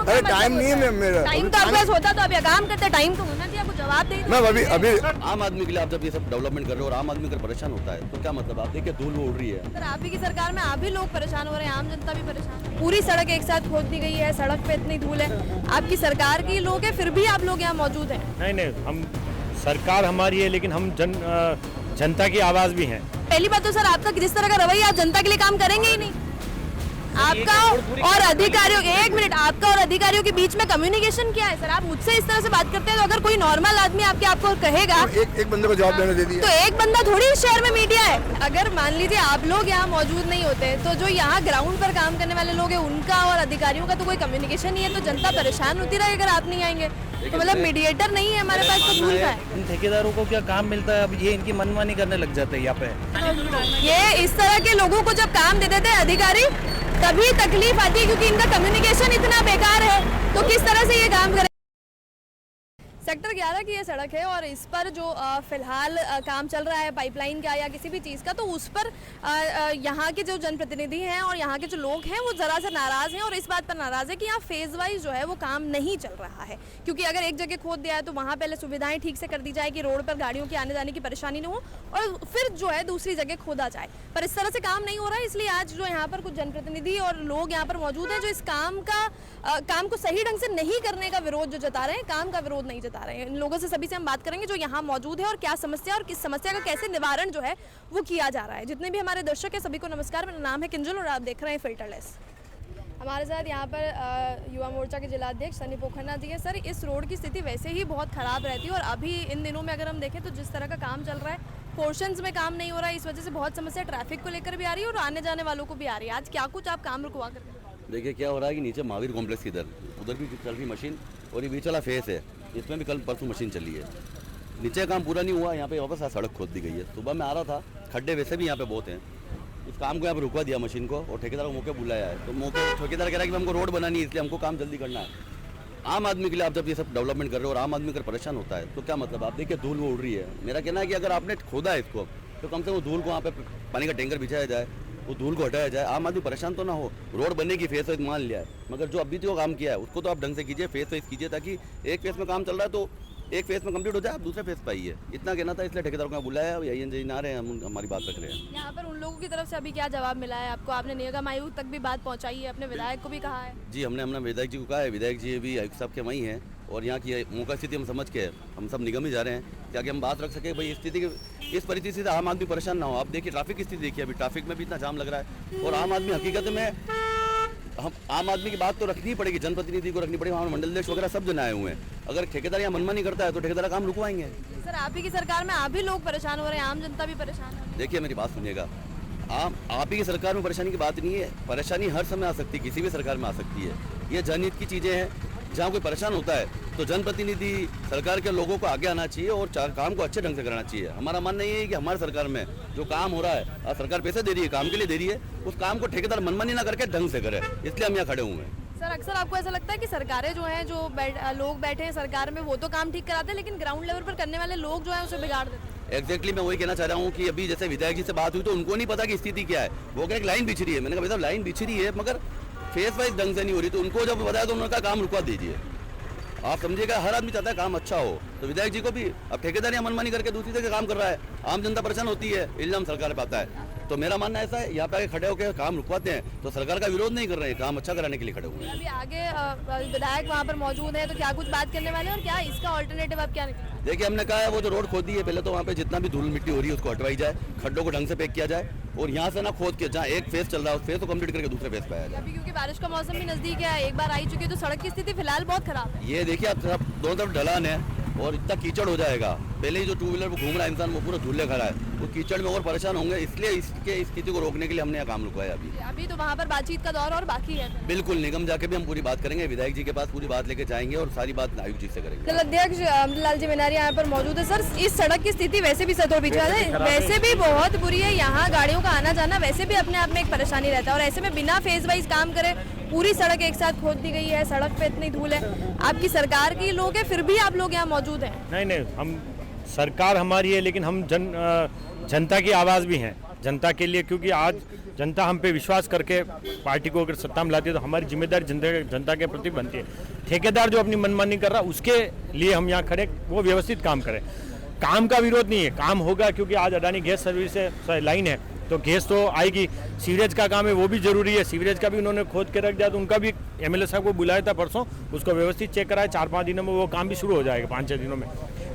अरे टाइम नहीं है मेरा, टाइम तो आपके पास होता तो अभी काम करते, टाइम तो होना चाहिए, आपको जवाब दे। मैं अभी आम आदमी के लिए आप जब ये सब डेवलपमेंट कर रहे हो और आम आदमी अगर परेशान होता है तो क्या मतलब? आप देखिए धूल वो उड़ रही है। सर आप ही की सरकार में आप भी लोग परेशान हो रहे हैं, आम जनता भी परेशान है। पूरी सड़क एक साथ खोद दी गई है, सड़क पे इतनी धूल है, आपकी सरकार की लोग हैं फिर भी आप लोग यहाँ मौजूद हैं। नहीं, हम सरकार हमारी है लेकिन हम जनता की आवाज भी हैं। पहली बात तो सर आपका जिस तरह का रवैया, आप जनता के लिए काम करेंगे ही नहीं। आपका और अधिकारियों, एक मिनट, आपका और अधिकारियों के बीच में कम्युनिकेशन क्या है सर? आप मुझसे इस तरह से बात करते हैं तो अगर कोई नॉर्मल आदमी आपको कहेगा एक बंदे को जवाब देने दे दिया तो एक बंदा थोड़ी इस शहर में मीडिया है। अगर मान लीजिए आप लोग यहाँ मौजूद नहीं होते तो जो यहाँ ग्राउंड पर काम करने वाले लोग हैं उनका और अधिकारियों का तो कोई कम्युनिकेशन नहीं है, तो जनता परेशान होती रहे अगर आप नहीं आएंगे तो। मतलब मीडिएटर नहीं है हमारे पास तो भूल है। इन ठेकेदारों को क्या काम मिलता है? अब ये इनकी मनमानी करने लग जाते हैं यहाँ पे। ये इस तरह के लोगों को जब काम दे देते हैं अधिकारी तभी तकलीफ आती है, क्योंकि इनका कम्युनिकेशन इतना बेकार है तो किस तरह से ये काम करें। सेक्टर 11 की ये सड़क है और इस पर जो फिलहाल काम चल रहा है पाइपलाइन का या किसी भी चीज़ का, तो उस पर यहाँ के जो जनप्रतिनिधि हैं और यहाँ के जो लोग हैं वो ज़रा सा नाराज़ हैं और इस बात पर नाराज़ है कि यहाँ फेज़ वाइज जो है वो काम नहीं चल रहा है। क्योंकि अगर एक जगह खोद दिया है तो वहाँ पहले सुविधाएं ठीक से कर दी जाए कि रोड पर गाड़ियों की आने जाने की परेशानी नहीं हो और फिर जो है दूसरी जगह खोदा जाए, पर इस तरह से काम नहीं हो रहा है। इसलिए आज जो यहाँ पर कुछ जनप्रतिनिधि और लोग यहाँ पर मौजूद हैं जो इस काम को सही ढंग से नहीं करने का विरोध जो जता रहे हैं, काम का विरोध नहीं जता रहे हैं। इन लोगों से सभी से हम बात करेंगे जो यहाँ मौजूद है और क्या समस्या और किस समस्या का कैसे निवारण जो है वो किया जा रहा है। जितने भी हमारे दर्शक हैं सभी को नमस्कार, मेरा नाम है किंजल और आप देख रहे हैं फिल्टरलेस। हमारे साथ यहाँ पर युवा मोर्चा के जिलाध्यक्ष सनी पोखन्ना जी है। सर इस रोड की स्थिति वैसे ही बहुत ख़राब रहती है और अभी इन दिनों में अगर हम देखें तो जिस तरह का काम चल रहा है, पोर्शंस में काम नहीं हो रहा है, इस वजह से बहुत समस्या ट्रैफिक को लेकर भी आ रही है और आने जाने वालों को भी आ रही है। आज क्या कुछ आप काम रुकवा कर? देखिए क्या हो रहा है कि नीचे महावीर कॉम्प्लेक्स की उधर भी चल रही मशीन और ये बीच वाला फेस है, इसमें भी कल परसों मशीन चली है। नीचे काम पूरा नहीं हुआ, यहाँ पे वापस सड़क खोद दी गई है। सुबह में आ रहा था, खड्डे वैसे भी यहाँ पे बहुत हैं, इस काम को यहाँ पे रुकवा दिया मशीन को और ठेकेदार को मौके बुलाया है। तो मौके ठेकेदार कह रहा है कि हमको रोड बनानी है इसलिए हमको काम जल्दी करना है। आम आदमी के लिए आप जब ये सब डेवलपमेंट कर रहे हो और आम आदमी अगर परेशान होता है तो क्या मतलब? आप देखिए धूल वो उड़ रही है। मेरा कहना है कि अगर आपने खोदा है इसको तो कम से कम धूल को वहाँ पे पानी का टैंकर बिछाया जाए, वो धूल को हटाया जाए, आम आदमी परेशान तो ना हो। रोड बनने की फेस वाइज मान लिया है, मगर जो अभी जो काम किया है उसको तो आप ढंग से कीजिए, फेस वाइज कीजिए, ताकि एक फेस में काम चल रहा है तो एक फेस में कंप्लीट हो जाए, आप दूसरे फेस पे आइए। इतना कहना था, इसलिए ठेकेदारों को बुलाया है। यही ना रहे हम हमारी बात रख रहे हैं। यहाँ पर उन लोगों की तरफ से अभी क्या जवाब मिला है आपको? आपने निगम आयुक्त तक भी बात पहुँचाई है, अपने विधायक को भी कहा है? जी हमने अपना विधायक जी को कहा है, विधायक जी भी आयुक्त साहब के वहीं हैं और यहाँ की मौका स्थिति हम समझ के हम सब निगम ही जा रहे हैं ताकि हम बात रख सके भाई इस परिस्थिति से आम आदमी परेशान ना हो। आप देखिए ट्रैफिक की स्थिति देखिए, अभी ट्रैफिक में भी इतना जाम लग रहा है और आम आदमी हकीकत में हम आम आदमी की बात तो रखनी ही पड़ेगी, जनप्रतिनिधि को रखनी पड़ेगी, हमारे मंडलाध्यक्ष वगैरह सब जन आए हुए हैं। अगर ठेकेदार यहाँ मनमानी करता है तो ठेकेदार काम रुकवाएंगे। सर आप ही की सरकार में आप ही लोग परेशान हो रहे हैं, आम जनता भी परेशान है। देखिए मेरी बात सुनिएगा, आप ही की सरकार में परेशानी की बात नहीं है, परेशानी हर समय आ सकती है, किसी भी सरकार में आ सकती है। ये जनहित की चीज़ें हैं, जहाँ कोई परेशान होता है तो जनप्रतिनिधि सरकार के लोगों को आगे आना चाहिए और काम को अच्छे ढंग से करना चाहिए। हमारा मानना ये है कि हमारी सरकार में जो काम हो रहा है, सरकार पैसे दे रही है, काम के लिए दे रही है, उस काम को ठेकेदार मनमानी ना करके ढंग से करे, इसलिए हम यहाँ खड़े हुए हैं। सर अक्सर आपको ऐसा लगता है कि सरकारें जो हैं, जो लोग बैठे हैं सरकार में वो तो काम ठीक कराते हैं लेकिन ग्राउंड लेवल पर करने वाले लोग जो हैं उसे बिगाड़ देते हैं? एग्जैक्टली मैं वही कहना चाह रहा हूँ कि अभी जैसे विधायक जी से बात हुई तो उनको नहीं पता कि स्थिति क्या है। वो कह एक लाइन बिछ रही है, मैंने कहा भाई साहब लाइन बिछ रही है मगर फेस वाइज ढंग से नहीं हो रही, तो उनको जब बताया तो उन्होंने कहा काम रुकवा दीजिए। आप समझिएगा, हर आदमी चाहता है काम अच्छा हो, तो विधायक जी को भी अब ठेकेदार यहाँ मनमानी करके दूसरी जगह काम कर रहा है, आम जनता परेशान होती है, इल्जाम सरकार पे आता है। तो मेरा मानना ऐसा है, यहाँ पे आगे खड़े होकर काम रुकवाते हैं तो सरकार का विरोध नहीं कर रहे हैं, काम अच्छा कराने के लिए खड़े हुए हैं। अभी आगे विधायक वहाँ पर मौजूद है तो क्या कुछ बात करने वाले हैं और क्या इसका ऑल्टरनेटिव आप क्या निकला? देखिए हमने कहा है वो जो रोड खोदी है पहले तो वहाँ पे जितना भी धूल मिट्टी हो रही है उसको हटवाई जाए, खड्डों को ढंग से पैक किया जाए और यहाँ से ना खोद के जहाँ एक फेस चल रहा है उस फेस को कंप्लीट करके दूसरे फेस पे आया जाए। अभी क्योंकि बारिश का मौसम भी नजदीक है, एक बार आई चुकी है तो सड़क की स्थिति फिलहाल बहुत खराब है। ये देखिए आप दोनों तरफ ढलान है और इतना कीचड़ हो जाएगा, पहले ही जो टू व्हीलर वो घूम रहा है इंसान वो पूरा धुल्ले खड़ा है, वो कीचड़ में और परेशान होंगे, इसलिए इसके स्थिति को रोकने के लिए हमने यहाँ काम रुकवाया। अभी तो वहाँ पर बातचीत का दौर और बाकी है। बिल्कुल, निगम जाके भी हम पूरी बात करेंगे, विधायक जी के पास पूरी बात लेके जाएंगे और सारी बात आयुक्त जी से करेंगे। अध्यक्ष अमरलाल जी मीनारी यहाँ पर मौजूद है। सर इस सड़क की स्थिति वैसे भी सतोड़ बिछा है, वैसे भी बहुत बुरी है, यहाँ गाड़ियों का आना जाना वैसे भी अपने आप में एक परेशानी रहता है और ऐसे में बिना फेज वाइज काम करे पूरी सड़क एक साथ खोद दी गई है, सड़क पे इतनी धूल है, आपकी सरकार की लोग हैं फिर भी आप लोग यहाँ मौजूद हैं? नहीं, हम सरकार हमारी है लेकिन हम जनता की आवाज़ भी हैं, जनता के लिए, क्योंकि आज जनता हम पे विश्वास करके पार्टी को अगर सत्ता में लाती है तो हमारी जिम्मेदारी जनता के प्रति बनती है। ठेकेदार जो अपनी मनमानी कर रहा है उसके लिए हम यहाँ खड़े, वो व्यवस्थित काम करें। काम का विरोध नहीं है, काम होगा क्योंकि आज अडानी गैस सर्विस लाइन है तो गैस तो आएगी। सीवरेज का काम है वो भी जरूरी है, सीवरेज का भी उन्होंने खोद के रख दिया तो उनका भी एमएलए साहब को बुलाया था परसों, उसको व्यवस्थित चेक कराया। 4-5 दिनों में वो काम भी शुरू हो जाएगा, 5-6 दिनों में।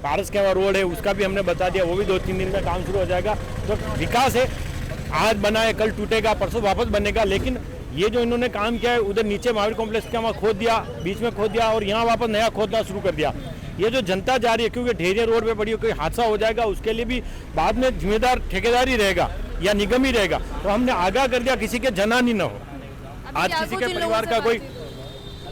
पारस के रोड है उसका भी हमने बता दिया, वो भी 2-3 दिन में काम शुरू हो जाएगा। तो विकास है, आज बना है कल टूटेगा, परसों वापस बनेगा। लेकिन ये जो इन्होंने काम किया है उधर नीचे महावीर कॉम्प्लेक्स का वहाँ खोद दिया, बीच में खोद दिया और यहाँ वापस नया खोदना शुरू कर दिया। ये जो जनता जा रही है क्योंकि ढेरिया रोड पे पड़ी है, कोई हादसा हो जाएगा उसके लिए भी बाद में जिम्मेदार ठेकेदार ही रहेगा या निगम ही रहेगा। तो हमने आगाह कर दिया किसी के जनानी न हो। आज किसी के परिवार का कोई,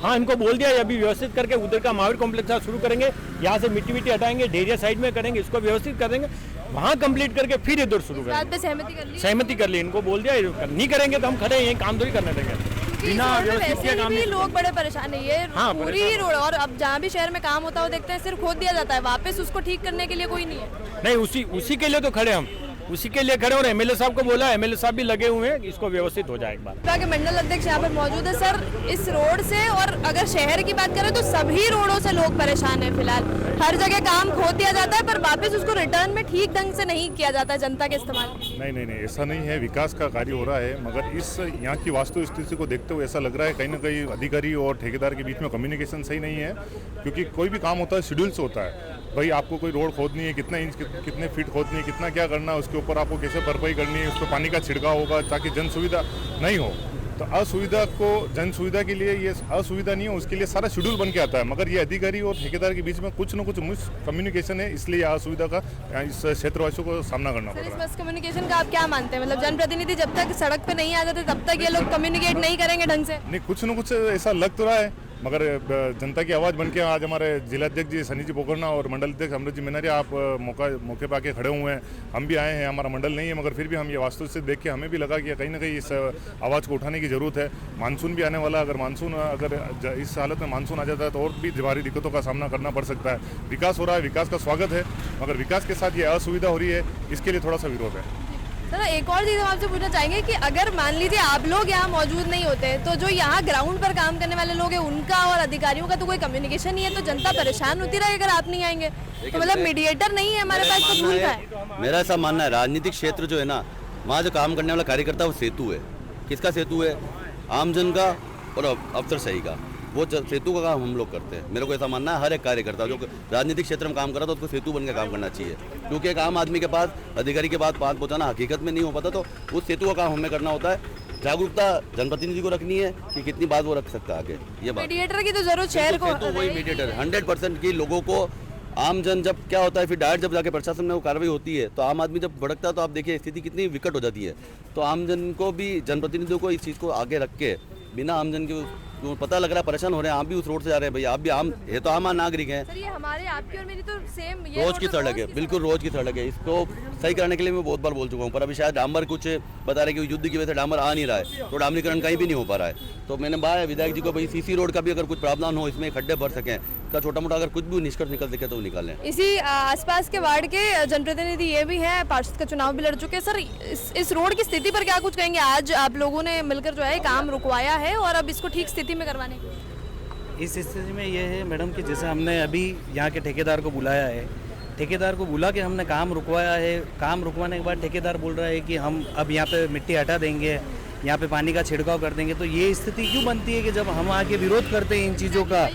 हाँ इनको बोल दिया अभी व्यवस्थित करके उधर का महावीर कॉम्प्लेक्स शुरू करेंगे, यहाँ से मिट्टी हटाएंगे, ढेरिया साइड में करेंगे, इसको व्यवस्थित कर देंगे, वहाँ कंप्लीट करके फिर इधर शुरू करेंगे। सहमति कर ली, इनको बोल दिया नहीं करेंगे तो हम खड़े यही काम थोड़ी करने देंगे। वैसे भी लोग बड़े परेशान है, ये पूरी ही रोड, और अब जहाँ भी शहर में काम होता है वो देखते हैं सिर्फ खोद दिया जाता है, वापस उसको ठीक करने के लिए कोई नहीं है। नहीं, उसी के लिए तो खड़े हम, उसी के लिए खड़े और एमएलए साहब को बोला, एमएलए साहब भी लगे हुए हैं, इसको व्यवस्थित हो जाए एक बार। के मंडल अध्यक्ष यहाँ पर मौजूद है। सर, इस रोड से और अगर शहर की बात करें तो सभी रोडों से लोग परेशान हैं फिलहाल। हर जगह काम खो दिया जाता है पर वापस उसको रिटर्न में ठीक ढंग से नहीं किया जाता है जनता के इस्तेमाल। नहीं, ऐसा नहीं है। विकास का कार्य हो रहा है, मगर इस यहाँ की वास्तु स्थिति को देखते हुए ऐसा लग रहा है कहीं ना कहीं अधिकारी और ठेकेदार के बीच में कम्युनिकेशन सही नहीं है। क्योंकि कोई भी काम होता है शेड्यूल से होता है। भाई आपको कोई रोड खोदनी है, कितना इंच कितने फीट खोदनी है, कितना क्या करना है, उसके ऊपर आपको कैसे भरपाई करनी है, उस पर पानी का छिड़काव होगा ताकि जन सुविधा नहीं हो। तो असुविधा को जन सुविधा के लिए ये असुविधा नहीं हो, उसके लिए सारा शेड्यूल बन के आता है। मगर ये अधिकारी और ठेकेदार के बीच में कुछ न कुछ मिस कम्युनिकेशन है, इसलिए असुविधा का इस क्षेत्रवासियों को सामना करना पड़ रहा है। मिस कम्युनिकेशन का आप क्या मानते हैं? मतलब जनप्रतिनिधि जब तक सड़क पे नहीं आ जाते तब तक ये लोग कम्युनिकेट नहीं करेंगे ढंग से? नहीं, कुछ न कुछ ऐसा लग तो रहा है, मगर जनता की आवाज़ बन के आज हमारे जिलाध्यक्ष जी सनी जी पोखरना और मंडल अध्यक्ष अमृत जी मीनारी आप मौके पर आके खड़े हुए हैं। हम भी आए हैं, हमारा मंडल नहीं है मगर फिर भी हम ये वास्तु से देख के हमें भी लगा कि कहीं ना कहीं इस आवाज़ को उठाने की ज़रूरत है। मानसून भी आने वाला, अगर इस हालत में मानसून आ जाता है तो और भी भारी दिक्कतों का सामना करना पड़ सकता है। विकास हो रहा है, विकास का स्वागत है, मगर विकास के साथ ये असुविधा हो रही है, इसके लिए थोड़ा सा विरोध है। सर, एक और चीज़ हम आपसे पूछना चाहेंगे कि अगर मान लीजिए आप लोग यहाँ मौजूद नहीं होते तो जो यहाँ ग्राउंड पर काम करने वाले लोग हैं उनका और अधिकारियों का तो कोई कम्युनिकेशन नहीं है, तो जनता परेशान होती रहे अगर आप नहीं आएंगे तो। मतलब मीडिएटर नहीं है हमारे पास तो भूल है। मेरा ऐसा मानना है राजनीतिक क्षेत्र जो है ना, वहाँ जो काम करने वाला कार्यकर्ता वो सेतु है। किसका सेतु है? आमजन का और अफसरशाही का। वो सेतु का काम हम लोग करते हैं। मेरे को ऐसा मानना है हर एक कार्यकर्ता जो राजनीतिक क्षेत्र में काम कर रहा था उसको सेतु बन के काम करना चाहिए। क्योंकि एक आम आदमी के पास अधिकारी के पास बात पहुँचाना हकीकत में नहीं हो पाता, तो उस सेतु का काम हमें करना होता है। जागरूकता जनप्रतिनिधि को रखनी है कि कितनी बात वो रख सकता है आगे। ये बात मीडिएटर की तो जरूरत शहर को, तो वही मीडिएटर 100% की लोगों को आमजन जब क्या होता है फिर डायरेक्ट जब जाके प्रशासन में वो कार्रवाई होती है तो आम आदमी जब भड़कता है तो आप देखिए स्थिति कितनी विकट हो जाती है। तो आमजन को भी जनप्रतिनिधियों को इस चीज़ को आगे रख के बिना आमजन के जो पता लग रहा है परेशान हो रहे हैं, आप भी उस रोड से जा रहे हैं भैया, आप भी आम ये तो आम नागरिक हैं। सर, ये हमारे आपकी और मेरी तो सेम ये रोज की सड़क है, बिल्कुल रोज की सड़क है। इसको सही कराने के लिए मैं बहुत बार बोल चुका हूँ, पर अभी शायद डामर कुछ बता रहे कि युद्ध की वजह से डामर आ नहीं रहा है, तो डामरीकरण कहीं भी नहीं हो पा रहा है। तो मैंने बताया विधायक जी को भाई सीसी रोड का भी अगर कुछ प्रावधान हो, इसमें खड्डे भर सकें, का छोटा मोटा अगर कुछ भी निष्कर्ष निकल सके तो वो निकालें। इसी आसपास के वार्ड के जनप्रतिनिधि ये भी हैं, पार्षद का चुनाव भी लड़ चुके हैं। सर, इस रोड की स्थिति पर क्या कुछ कहेंगे? आज आप लोगों ने मिलकर जो है काम रुकवाया है और अब इसको ठीक स्थिति में करवाने की इस स्थिति में ये है मैडम कि जैसे हमने अभी यहाँ के ठेकेदार को बुलाया है, ठेकेदार को बुला के हमने काम रुकवाया है। काम रुकवाने के बाद ठेकेदार बोल रहा है कि हम अब यहाँ पे मिट्टी हटा देंगे, यहाँ पे पानी का छिड़काव कर देंगे। तो ये स्थिति क्यों बनती है कि जब हम आके विरोध करते हैं इन चीज़ों का,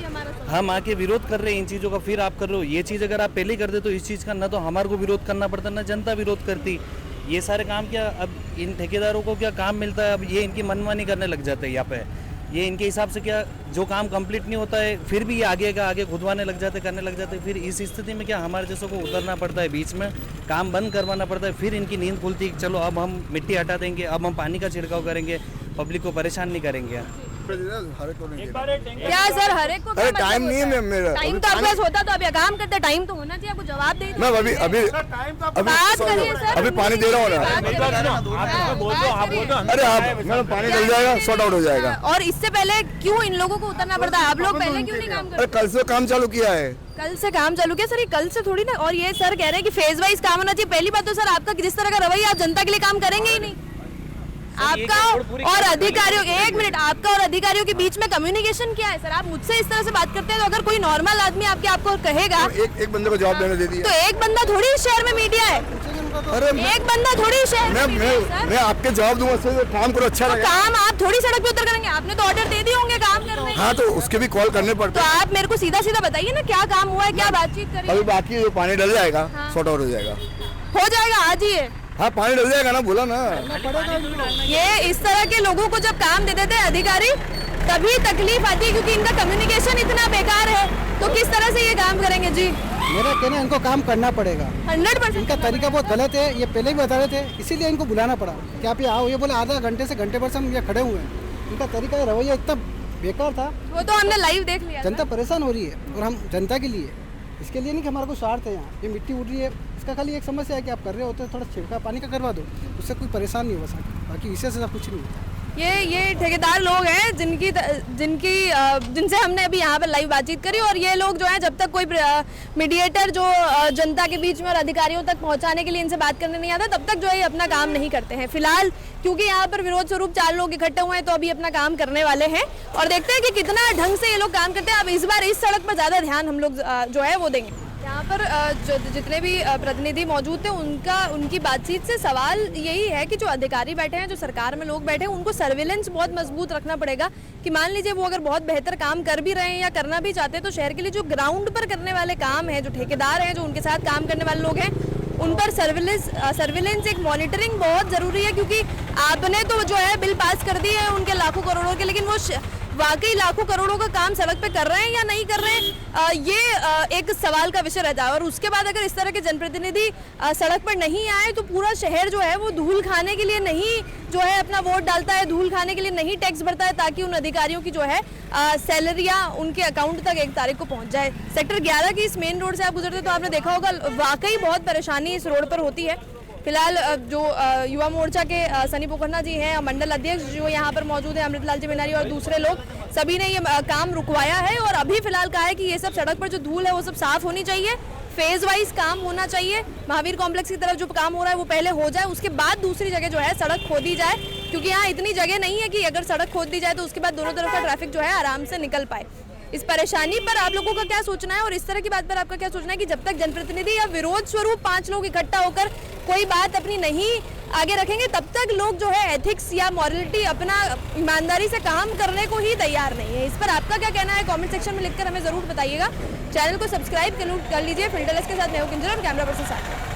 हम आके विरोध कर रहे हैं इन चीज़ों का, फिर आप कर रहे हो। ये चीज़ अगर आप पहले कर दे तो इस चीज़ का ना तो हमारे को विरोध करना पड़ता ना जनता विरोध करती। ये सारे काम क्या अब इन ठेकेदारों को क्या काम मिलता है? अब ये इनकी मनमानी करने लग जाते हैं यहाँ पे। ये इनके हिसाब से क्या जो काम कंप्लीट नहीं होता है फिर भी ये आगे का आगे खुदवाने लग जाते, करने लग जाते। फिर इस स्थिति में क्या हमारे जैसों को उतरना पड़ता है, बीच में काम बंद करवाना पड़ता है। फिर इनकी नींद खुलती है, चलो अब हम मिट्टी हटा देंगे, अब हम पानी का छिड़काव करेंगे, पब्लिक को परेशान नहीं करेंगे। क्या सर, हर एक को अरे टाइम नहीं है मेरा, टाइम तो आपके पास होता तो आप काम करते, टाइम तो होना चाहिए, आपको जवाब दे। मैं अभी पानी दे रहा हूँ ना। अरे आप मैं पानी डल जाएगा, सॉर्ट आउट हो जाएगा। और इससे पहले क्यों इन लोगों को उतरना पड़ता है? आप लोग पहले क्यों नहीं काम करते? कल से काम चालू किया है। कल से काम चालू किया? सर, ये कल से थोड़ी ना। और ये सर कह रहे हैं कि फेज वाइज काम होना चाहिए। पहली बात तो सर आपका जिस तरह का रवैया, आप जनता के लिए काम करेंगे ही नहीं। आपका और अधिकारियों, एक मिनट, आपका और अधिकारियों के बीच में कम्युनिकेशन क्या है सर? आप मुझसे इस तरह से बात करते हैं तो अगर कोई नॉर्मल आदमी आपको कहेगा एक बंदे को जवाब देने दे दिया। तो एक बंदा थोड़ी इस शहर में मीडिया है, अरे एक बंदा थोड़ी इस शहर में मीडिया है, सर। मैं आपके जवाब दूंगा, उससे काम करो, अच्छा तो लगेगा। काम आप थोड़ी सड़क पे उतर करेंगे, आपने तो ऑर्डर दे दिए होंगे काम करने। हाँ तो उसके भी कॉल करने पड़ते तो हैं। आप मेरे को सीधा सीधा बताइए ना क्या काम हुआ है, क्या बातचीत करी अभी बाकी जो पानी डल जाएगा, हाँ। सॉर्ट आउट हो जाएगा। हो जाएगा आज ही है। हाँ पानी डल जाएगा ना, बोला ना। ये इस तरह के लोगों को जब काम दे देते हैं अधिकारी तभी तकलीफ आती है, क्योंकि इनका कम्युनिकेशन इतना बेकार है। तो किस तरह से ये काम करेंगे जी? मेरा कहना है इनको काम करना पड़ेगा। 100% इनका तरीका बहुत गलत है, ये पहले ही बता रहे थे, इसीलिए इनको बुलाना पड़ा कि आप ये आओ। ये बोले आधा घंटे से घंटे भर से हम ये खड़े हुए हैं। इनका तरीका रवैया इतना बेकार था, वो तो हमने लाइव देख लिया। जनता परेशान हो रही है और हम जनता के लिए, इसके लिए नहीं कि हमारा कोई स्वार्थ है। यहाँ ये मिट्टी उड़ रही है, इसका खाली एक समस्या है कि आप कर रहे होते थोड़ा छिड़का पानी का करवा दो, उससे कोई परेशान नहीं हो सकता, बाकी विशेष ऐसा कुछ नहीं होता। ये ठेकेदार लोग हैं जिनसे हमने अभी यहाँ पर लाइव बातचीत करी, और ये लोग जो है जब तक कोई मीडिएटर जो जनता के बीच में और अधिकारियों तक पहुँचाने के लिए इनसे बात करने नहीं आता, तब तक जो है ये अपना काम नहीं करते हैं। फिलहाल क्योंकि यहाँ पर विरोध स्वरूप 4 लोग इकट्ठे हुए हैं तो अभी अपना काम करने वाले हैं और देखते हैं कि कितना ढंग से ये लोग काम करते हैं। अब इस बार इस सड़क पर ज़्यादा ध्यान हम लोग जो है वो देंगे। यहाँ पर जितने भी प्रतिनिधि मौजूद थे उनकी बातचीत से सवाल यही है कि जो अधिकारी बैठे हैं, जो सरकार में लोग बैठे हैं, उनको सर्विलेंस बहुत मजबूत रखना पड़ेगा कि मान लीजिए वो अगर बहुत बेहतर काम कर भी रहे हैं या करना भी चाहते हैं तो शहर के लिए जो ग्राउंड पर करने वाले काम है, जो ठेकेदार हैं, जो उनके साथ काम करने वाले लोग हैं, उन पर सर्विलेंस एक मॉनिटरिंग बहुत ज़रूरी है। क्योंकि आपने तो जो है बिल पास कर दिए हैं उनके लाखों करोड़ों के, लेकिन वो वाकई लाखों करोड़ों का काम सड़क पे कर रहे हैं या नहीं कर रहे हैं, ये एक सवाल का विषय रहता है। और उसके बाद अगर इस तरह के जनप्रतिनिधि सड़क पर नहीं आए तो पूरा शहर जो है वो धूल खाने के लिए नहीं जो है अपना वोट डालता है, धूल खाने के लिए नहीं टैक्स भरता है, ताकि उन अधिकारियों की जो है सैलरियाँ उनके अकाउंट तक 1 तारीख को पहुँच जाए। सेक्टर 11 की इस मेन रोड से आप गुजरते तो आपने देखा होगा वाकई बहुत परेशानी इस रोड पर होती है। फिलहाल जो युवा मोर्चा के सनी पोखरना जी हैं, मंडल अध्यक्ष जो यहाँ पर मौजूद है, अमृतलाल जी भंडारी और दूसरे लोग, सभी ने ये काम रुकवाया है और अभी फिलहाल कहा है कि ये सब सड़क पर जो धूल है वो सब साफ होनी चाहिए, फेज वाइज काम होना चाहिए। महावीर कॉम्प्लेक्स की तरफ जो काम हो रहा है वो पहले हो जाए, उसके बाद दूसरी जगह जो है सड़क खोदी जाए, क्योंकि यहाँ इतनी जगह नहीं है कि अगर सड़क खोद दी जाए तो उसके बाद दोनों तरफ का ट्रैफिक जो है आराम से निकल पाए। इस परेशानी पर आप लोगों का क्या सोचना है और इस तरह की बात पर आपका क्या सोचना है कि जब तक जनप्रतिनिधि या विरोध स्वरूप 5 लोग इकट्ठा होकर कोई बात अपनी नहीं आगे रखेंगे तब तक लोग जो है एथिक्स या मॉरलिटी अपना ईमानदारी से काम करने को ही तैयार नहीं है। इस पर आपका क्या कहना है कमेंट सेक्शन में लिखकर हमें जरूर बताइएगा। चैनल को सब्सक्राइब कर लीजिए। फिल्टरलेस के साथ मैं हूं किंजल और कैमरा पर्सन साथ।